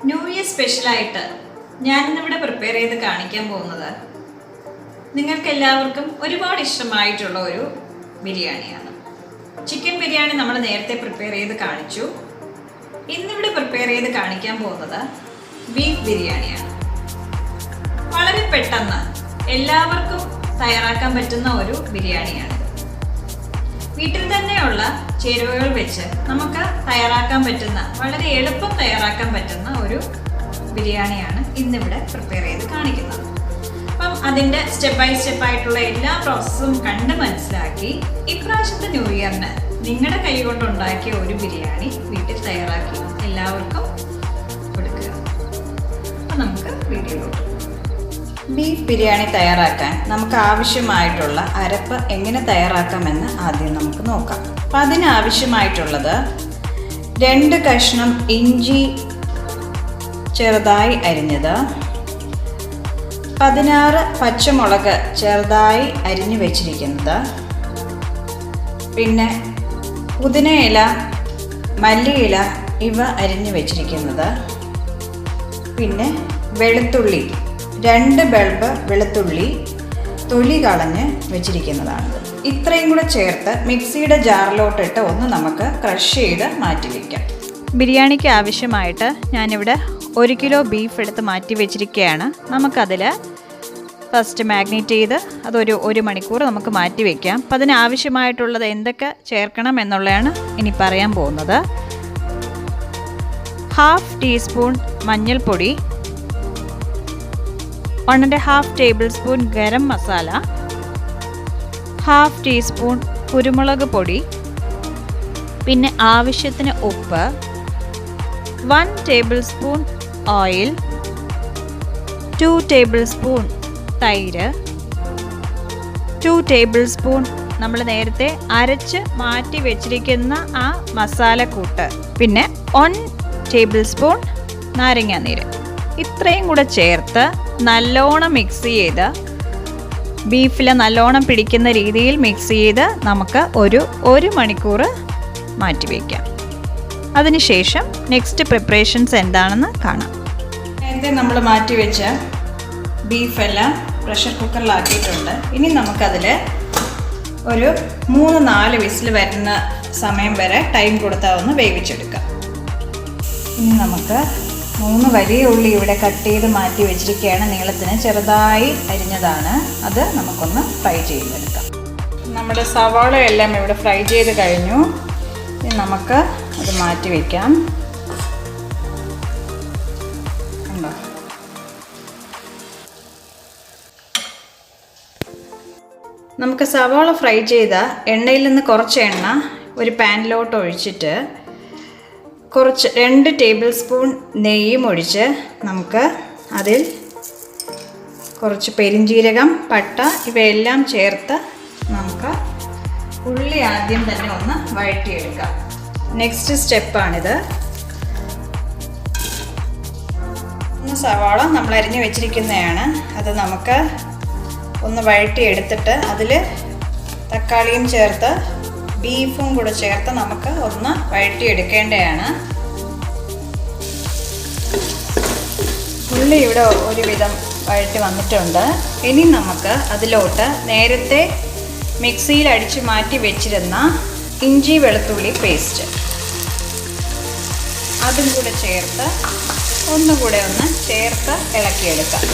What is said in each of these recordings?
New year സ്പെഷ്യലായിട്ട് ഞാനിന്നിവിടെ prepare ചെയ്ത് കാണിക്കാൻ പോകുന്നത് നിങ്ങൾക്ക് എല്ലാവർക്കും ഒരുപാട് ഇഷ്ടമായിട്ടുള്ള ഒരു ബിരിയാണിയാണ്. ചിക്കൻ ബിരിയാണി നമ്മൾ നേരത്തെ പ്രിപ്പയർ ചെയ്ത് കാണിച്ചു. ഇന്നിവിടെ പ്രിപ്പയർ ചെയ്ത് കാണിക്കാൻ പോകുന്നത് ബീഫ് ബിരിയാണിയാണ്. വളരെ പെട്ടെന്ന് എല്ലാവർക്കും തയ്യാറാക്കാൻ പറ്റുന്ന ഒരു ബിരിയാണിയാണ്. വീട്ടിൽ തന്നെയുള്ള ചേരുവകൾ വെച്ച് നമുക്ക് തയ്യാറാക്കാൻ പറ്റുന്ന, വളരെ എളുപ്പം തയ്യാറാക്കാൻ പറ്റുന്ന ഒരു ബിരിയാണിയാണ് ഇന്നിവിടെ പ്രിപ്പയർ ചെയ്ത് കാണിക്കുന്നത്. അപ്പം അതിൻ്റെ സ്റ്റെപ്പ് ബൈ സ്റ്റെപ്പ് ആയിട്ടുള്ള എല്ലാ പ്രോസസ്സും കണ്ട് മനസ്സിലാക്കി ഇപ്രാവശ്യത്തെ ന്യൂ ഇയറിന് നിങ്ങളുടെ കൈ കൊണ്ടുണ്ടാക്കിയ ഒരു ബിരിയാണി വീട്ടിൽ തയ്യാറാക്കി എല്ലാവർക്കും കൊടുക്കുക. അപ്പം നമുക്ക് വീഡിയോയിലോട്ട്. ബീഫ് ബിരിയാണി തയ്യാറാക്കാൻ നമുക്ക് ആവശ്യമായിട്ടുള്ള അരപ്പ് എങ്ങനെ തയ്യാറാക്കാമെന്ന് ആദ്യം നമുക്ക് നോക്കാം. അപ്പം അതിനാവശ്യമായിട്ടുള്ളത് 2 കഷ്ണം ഇഞ്ചി ചെറുതായി അരിഞ്ഞത്, 16 പച്ചമുളക് ചെറുതായി അരിഞ്ഞു വെച്ചിരിക്കുന്നത്, പിന്നെ പുതിനയില, മല്ലിയില ഇവ അരിഞ്ഞു വെച്ചിരിക്കുന്നത്, പിന്നെ വെളുത്തുള്ളി 2 ബൾബ് വെളുത്തുള്ളി തൊലി കളഞ്ഞ് വെച്ചിരിക്കുന്നതാണിത്. ഇത്രയും കൂടെ ചേർത്ത് മിക്സിയുടെ ജാറിലോട്ടിട്ട് ഒന്ന് നമുക്ക് ക്രഷ് ചെയ്ത് മാറ്റി വയ്ക്കാം. ബിരിയാണിക്ക് ആവശ്യമായിട്ട് ഞാനിവിടെ 1 കിലോ ബീഫ് എടുത്ത് മാറ്റി വെച്ചിരിക്കുകയാണ്. നമുക്കതിൽ ഫസ്റ്റ് മാഗ്നേറ്റ് ചെയ്ത് അതൊരു 1 മണിക്കൂർ നമുക്ക് മാറ്റി വയ്ക്കാം. അപ്പം അതിനാവശ്യമായിട്ടുള്ളത് എന്തൊക്കെ ചേർക്കണം എന്നുള്ളതാണ് ഇനി പറയാൻ പോകുന്നത്. 1/2 ടീസ്പൂൺ മഞ്ഞൾപ്പൊടി, 1.5 table spoon garam masala, 1/2 teaspoon കുരുമുളക് പൊടി, പിന്നെ ആവശ്യത്തിന് ഉപ്പ്, 1 table spoon oil, 2 table spoon തൈര്, 2 ടേബിൾ സ്പൂൺ നമ്മൾ നേരത്തെ അരച്ച് മാറ്റി വെച്ചിരിക്കുന്ന ആ മസാലക്കൂട്ട്, പിന്നെ 1 ടേബിൾ സ്പൂൺ നാരങ്ങാനീര്. ഇത്രയും കൂടെ ചേർത്ത് നല്ലോണം മിക്സ് ചെയ്ത് ബീഫിൽ നല്ലോണം പിടിക്കുന്ന രീതിയിൽ മിക്സ് ചെയ്ത് നമുക്ക് ഒരു മണിക്കൂർ മാറ്റി വയ്ക്കാം. അതിനുശേഷം നെക്സ്റ്റ് പ്രിപ്പറേഷൻസ് എന്താണെന്ന് കാണാം. നേരത്തെ നമ്മൾ മാറ്റി വെച്ച ബീഫെല്ലാം പ്രഷർ കുക്കറിലാക്കിയിട്ടുണ്ട്. ഇനി നമുക്കതിൽ ഒരു 3-4 വിസിൽ വരുന്ന സമയം വരെ ടൈം കൊടുത്താൽ ഒന്ന് വേവിച്ചെടുക്കാം. ഇനി നമുക്ക് 3 വലിയ ഉള്ളി ഇവിടെ കട്ട് ചെയ്ത് മാറ്റി വെച്ചിരിക്കുകയാണ്. നീളത്തിന് ചെറുതായി അരിഞ്ഞതാണ്. അത് നമുക്കൊന്ന് ഫ്രൈ ചെയ്തെടുക്കാം. നമ്മുടെ സവാള എല്ലാം ഇവിടെ ഫ്രൈ ചെയ്ത് കഴിഞ്ഞു. ഇനി നമുക്ക് അത് മാറ്റി വയ്ക്കാം. ഉണ്ടോ? നമുക്ക് സവാള ഫ്രൈ ചെയ്ത എണ്ണയിൽ നിന്ന് കുറച്ച് എണ്ണ ഒരു പാനിലോട്ട് ഒഴിച്ചിട്ട് 2 ടേബിൾ സ്പൂൺ നെയ്യും ഒഴിച്ച് നമുക്ക് അതിൽ കുറച്ച് പെരിഞ്ജീരകം, പട്ട ഇവയെല്ലാം ചേർത്ത് നമുക്ക് ഉള്ളി ആദ്യം തന്നെ ഒന്ന് വഴറ്റിയെടുക്കാം. നെക്സ്റ്റ് സ്റ്റെപ്പാണിത്. സവാള നമ്മൾ അരിഞ്ഞു വെച്ചിരിക്കുന്നതാണ്. അത് നമുക്ക് ഒന്ന് വഴറ്റിയെടുത്തിട്ട് അതിൽ തക്കാളിയും ചേർത്ത് ബീഫും കൂടെ ചേർത്ത് നമുക്ക് ഒന്ന് വഴറ്റിയെടുക്കേണ്ടതാണ്. ഉള്ളി ഇവിടെ ഒരുവിധം വഴറ്റി വന്നിട്ടുണ്ട്. ഇനി നമുക്ക് അതിലോട്ട് നേരത്തെ മിക്സിയിൽ അടിച്ച് മാറ്റി വെച്ചിരുന്ന ഇഞ്ചി വെളുത്തുള്ളി പേസ്റ്റ് അതും കൂടെ ചേർത്ത് ഒന്നുകൂടെ ഒന്ന് ചേർത്ത് ഇളക്കിയെടുക്കാം.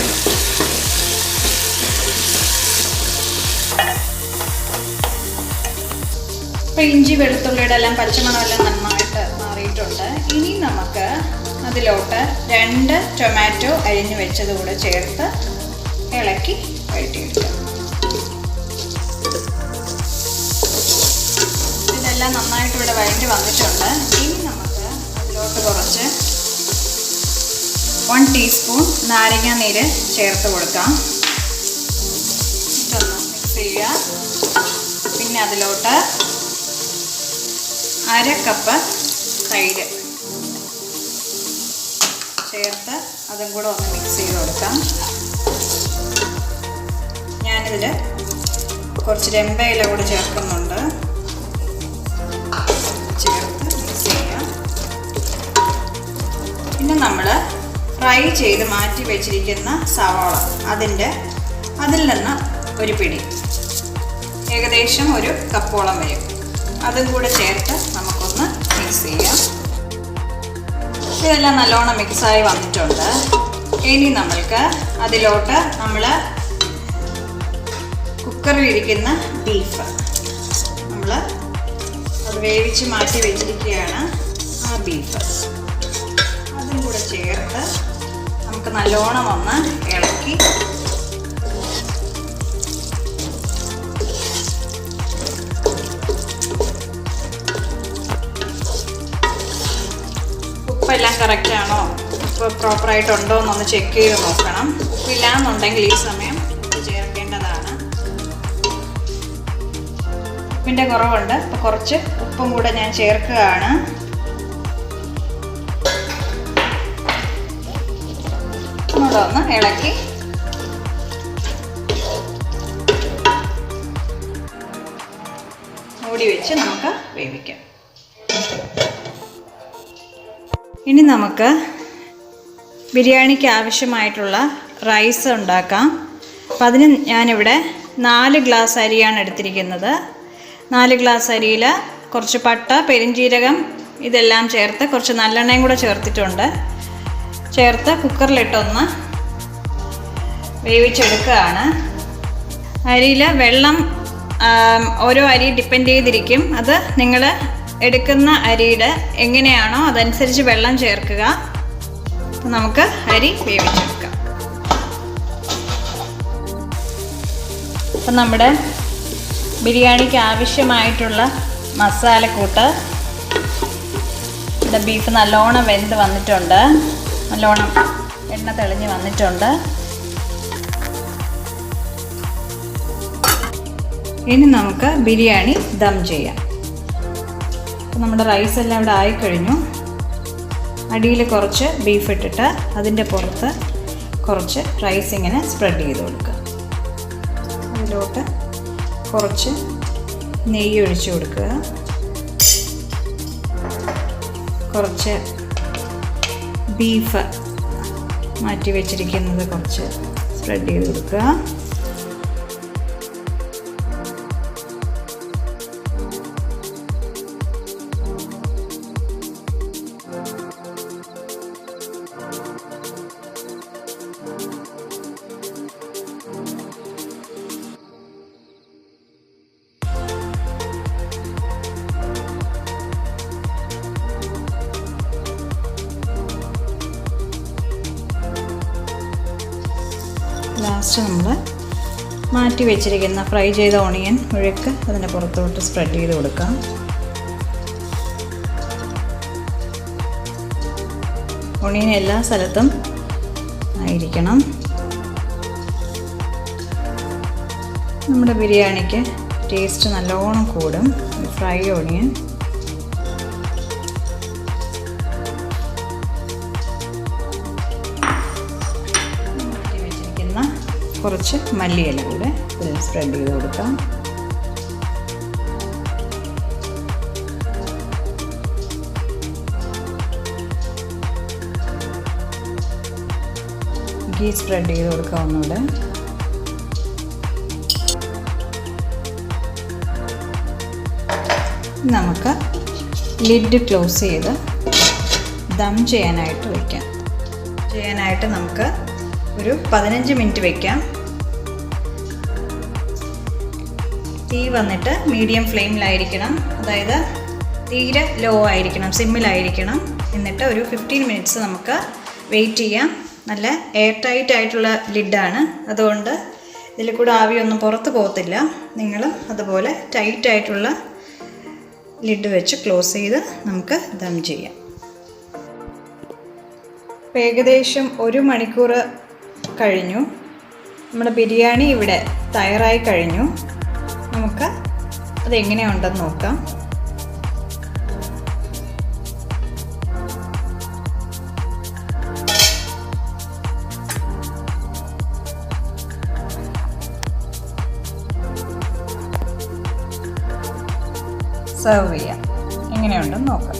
ഇപ്പോൾ ഇഞ്ചി വെളുത്തുള്ളിയുടെ എല്ലാം പച്ചമണമെല്ലാം നന്നായിട്ട് മാറിയിട്ടുണ്ട്. ഇനി നമുക്ക് അതിലോട്ട് 2 ടൊമാറ്റോ അരിഞ്ഞു വെച്ചത് കൂടെ ചേർത്ത് ഇളക്കി വഴറ്റിയെടുക്കാം. ഇതെല്ലാം നന്നായിട്ട് ഇവിടെ വഴറ്റി വന്നിട്ടുണ്ട്. ഇനി നമുക്ക് അതിലോട്ട് കുറച്ച് 1 ടീസ്പൂൺ നാരങ്ങാനീര് ചേർത്ത് കൊടുക്കാം. ഇതൊന്ന് മിക്സ് ചെയ്യുക. പിന്നെ അതിലോട്ട് 1/2 കപ്പ് തൈര് ചേർത്ത് അതും കൂടെ ഒന്ന് മിക്സ് ചെയ്ത് കൊടുക്കാം. ഞാനിതിൽ കുറച്ച് രമ്പയില കൂടെ ചേർക്കുന്നുണ്ട്. ചേർത്ത് മിക്സ് ചെയ്യാം. പിന്നെ നമ്മൾ ഫ്രൈ ചെയ്ത് മാറ്റി വെച്ചിരിക്കുന്ന സവാള അതിൽ നിന്ന് ഒരു പിടി, ഏകദേശം ഒരു കപ്പോളം വരും, അതും കൂടെ ചേർത്ത് നമുക്കൊന്ന് മിക്സ് ചെയ്യാം. ഇതെല്ലാം നല്ലോണം മിക്സായി വന്നിട്ടുണ്ട്. ഇനി നമ്മൾക്ക് അതിലോട്ട് നമ്മൾ കുക്കറിലിരിക്കുന്ന ബീഫ് നമ്മൾ അത് വേവിച്ച് മാറ്റി വെച്ചിരിക്കുകയാണ്. ആ ബീഫ് അതും കൂടെ ചേർത്ത് നമുക്ക് നല്ലോണം ഒന്ന് ഇളക്കി ഉപ്പെല്ലാം കറക്റ്റാണോ, ഉപ്പ് പ്രോപ്പറായിട്ടുണ്ടോ എന്നൊന്ന് ചെക്ക് ചെയ്ത് നോക്കണം. ഉപ്പില്ല എന്നുണ്ടെങ്കിൽ ഈ സമയം ഉപ്പ് ചേർക്കേണ്ടതാണ്. ഉപ്പിൻ്റെ കുറവുണ്ട്, അപ്പോൾ കുറച്ച് ഉപ്പും കൂടെ ഞാൻ ചേർക്കുകയാണ്. ഒന്നുകൂടെ ഒന്ന് ഇളക്കി മൂടി വെച്ച് നമുക്ക് വേവിക്കാം. ഇനി നമുക്ക് ബിരിയാണിക്ക് ആവശ്യമായിട്ടുള്ള റൈസ് ഉണ്ടാക്കാം. അപ്പം അതിന് ഞാനിവിടെ 4 ഗ്ലാസ് അരിയാണ് എടുത്തിരിക്കുന്നത്. 4 ഗ്ലാസ് അരിയിൽ കുറച്ച് പട്ട, പെരിഞ്ജീരകം ഇതെല്ലാം ചേർത്ത് കുറച്ച് നല്ലെണ്ണയും കൂടെ ചേർത്തിട്ടുണ്ട്. ചേർത്ത് കുക്കറിലിട്ടൊന്ന് വേവിച്ചെടുക്കുകയാണ്. അരിയിൽ വെള്ളം ഓരോ അരി ഡിപ്പെൻഡ് ചെയ്തിരിക്കും. അത് നിങ്ങൾ എടുക്കുന്ന അരിയുടെ എങ്ങനെയാണോ അതനുസരിച്ച് വെള്ളം ചേർക്കുക. അപ്പോൾ നമുക്ക് അരി വേവിച്ചെടുക്കാം. അപ്പം നമ്മുടെ ബിരിയാണിക്ക് ആവശ്യമായിട്ടുള്ള മസാലക്കൂട്ട്, ഇവിടെ ബീഫ് നല്ലോണം വെന്ത് വന്നിട്ടുണ്ട്, നല്ലോണം എണ്ണ തെളിഞ്ഞ് വന്നിട്ടുണ്ട്. ഇനി നമുക്ക് ബിരിയാണി ദം ചെയ്യാം. അപ്പോൾ നമ്മുടെ റൈസ് എല്ലാം ഇവിടെ ആയിക്കഴിഞ്ഞു. അടിയിൽ കുറച്ച് ബീഫ് ഇട്ടിട്ട് അതിൻ്റെ പുറത്ത് കുറച്ച് റൈസ് ഇങ്ങനെ സ്പ്രെഡ് ചെയ്ത് കൊടുക്കുക. അതിലോട്ട് കുറച്ച് നെയ്യ് ഒഴിച്ച് കൊടുക്കുക. കുറച്ച് ബീഫ് മാറ്റി വെച്ചിരിക്കുന്നത് കുറച്ച് സ്പ്രെഡ് ചെയ്ത് കൊടുക്കുക. ലാസ്റ്റ് നമ്മൾ മാറ്റി വെച്ചിരിക്കുന്ന ഫ്രൈ ചെയ്ത ഓണിയൻ മുഴുക്ക് അതിൻ്റെ പുറത്തോട്ട് സ്പ്രെഡ് ചെയ്ത് കൊടുക്കാം. ഓണിയൻ എല്ലാ സ്ഥലത്തും ആയിരിക്കണം. നമ്മുടെ ബിരിയാണിക്ക് ടേസ്റ്റ് നല്ലോണം കൂടും ഫ്രൈ ഓണിയൻ. കുറച്ച് മല്ലിയില കൂടെ ഇതിൽ സ്പ്രെഡ് ചെയ്ത് കൊടുക്കാം. ഗീ സ്പ്രെഡ് ചെയ്ത് കൊടുക്കാം ഒന്നുകൂടെ. നമുക്ക് ലിഡ് ക്ലോസ് ചെയ്ത് ദം ചെയ്യാനായിട്ട് വയ്ക്കാം. നമുക്ക് ഒരു 15 മിനിറ്റ് വയ്ക്കാം. തീ വന്നിട്ട് മീഡിയം ഫ്ലെയിമിലായിരിക്കണം, അതായത് തീരെ ലോ ആയിരിക്കണം, സിമ്മിലായിരിക്കണം. എന്നിട്ട് ഒരു 15 മിനിറ്റ്സ് നമുക്ക് വെയിറ്റ് ചെയ്യാം. നല്ല എയർ ടൈറ്റ് ആയിട്ടുള്ള ലിഡാണ്, അതുകൊണ്ട് ഇതിൽ കൂടെ ആവിയൊന്നും പുറത്ത് പോകത്തില്ല. നിങ്ങൾ അതുപോലെ ടൈറ്റ് ആയിട്ടുള്ള ലിഡ് വെച്ച് ക്ലോസ് ചെയ്ത് നമുക്ക് ദം ചെയ്യാം. ഇപ്പോൾ ഏകദേശം 1 മണിക്കൂർ കഴിഞ്ഞു. നമ്മുടെ ബിരിയാണി ഇവിടെ തയ്യാറായി കഴിഞ്ഞു. നമുക്ക് അതെങ്ങനെയുണ്ടെന്ന് നോക്കാം. സെർവ് ചെയ്യാം. എങ്ങനെയുണ്ടെന്ന് നോക്കാം.